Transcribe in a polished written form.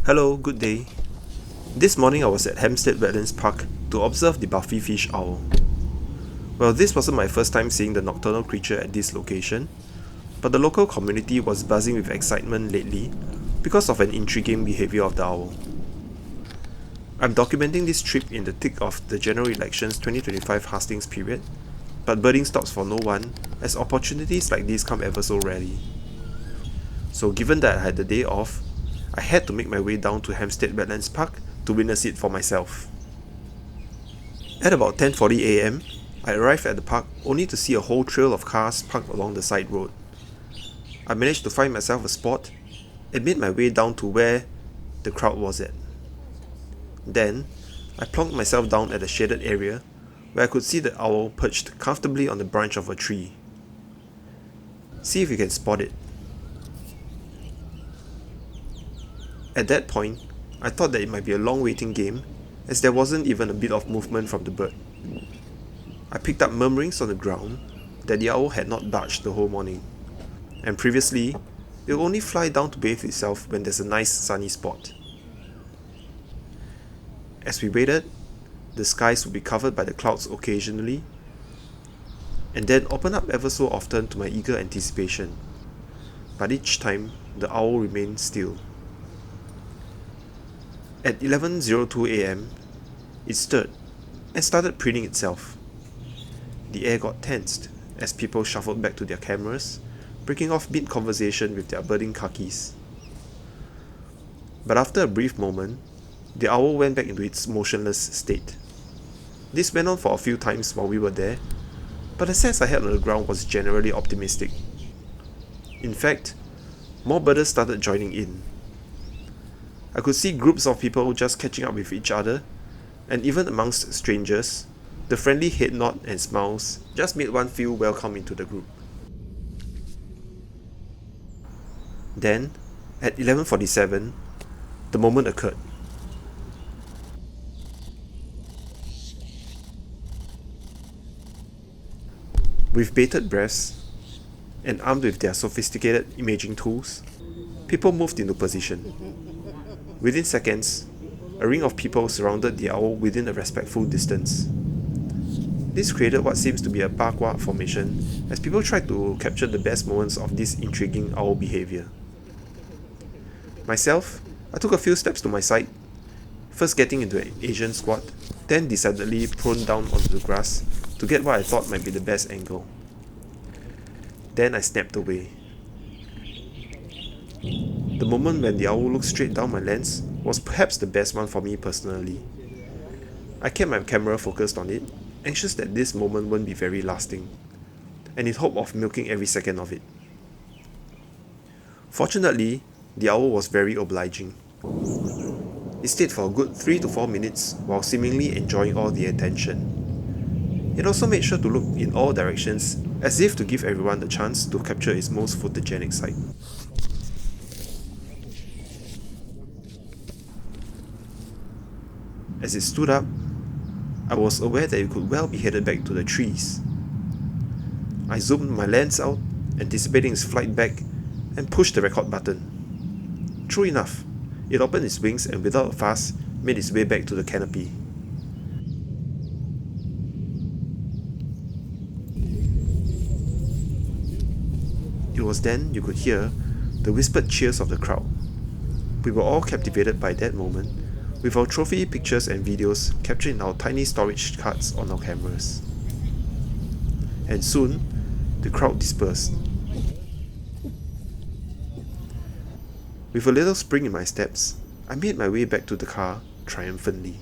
Hello, good day. This morning I was at Hampstead Wetlands Park to observe the Buffy Fish Owl. Well, this wasn't my first time seeing the nocturnal creature at this location, but the local community was buzzing with excitement lately because of an intriguing behaviour of the owl. I'm documenting this trip in the thick of the general elections 2025 hustings period, but birding stops for no one as opportunities like these come ever so rarely. So given that I had the day off, I had to make my way down to Hampstead Wetlands Park to witness it for myself. At about 10:40 AM, I arrived at the park only to see a whole trail of cars parked along the side road. I managed to find myself a spot and made my way down to where the crowd was at. Then, I plonked myself down at a shaded area where I could see the owl perched comfortably on the branch of a tree. See if you can spot it. At that point, I thought that it might be a long waiting game as there wasn't even a bit of movement from the bird. I picked up murmurings on the ground that the owl had not barged the whole morning, and previously, it would only fly down to bathe itself when there's a nice sunny spot. As we waited, the skies would be covered by the clouds occasionally, and then open up ever so often to my eager anticipation. But each time, the owl remained still. At 11:02 AM, it stirred and started preening itself. The air got tensed as people shuffled back to their cameras, breaking off mid-conversation with their birding khakis. But after a brief moment, the owl went back into its motionless state. This went on for a few times while we were there, but the sense I had on the ground was generally optimistic. In fact, more birders started joining in. I could see groups of people just catching up with each other, and even amongst strangers, the friendly head nod and smiles just made one feel welcome into the group. Then, at 11:47, the moment occurred. With bated breaths, and armed with their sophisticated imaging tools, people moved into position. Within seconds, a ring of people surrounded the owl within a respectful distance. This created what seems to be a parkour formation as people tried to capture the best moments of this intriguing owl behaviour. Myself, I took a few steps to my side, first getting into an Asian squat, then decidedly prone down onto the grass to get what I thought might be the best angle. Then I snapped away. The moment when the owl looked straight down my lens was perhaps the best one for me personally. I kept my camera focused on it, anxious that this moment wouldn't be very lasting, and in hope of milking every second of it. Fortunately, the owl was very obliging. It stayed for a good 3 to 4 minutes while seemingly enjoying all the attention. It also made sure to look in all directions as if to give everyone the chance to capture its most photogenic side. As it stood up, I was aware that it could well be headed back to the trees. I zoomed my lens out, anticipating its flight back, and pushed the record button. True enough, it opened its wings and without a fuss, made its way back to the canopy. It was then you could hear the whispered cheers of the crowd. We were all captivated by that moment, with our trophy pictures and videos captured in our tiny storage cards on our cameras. And soon, the crowd dispersed. With a little spring in my steps, I made my way back to the car triumphantly.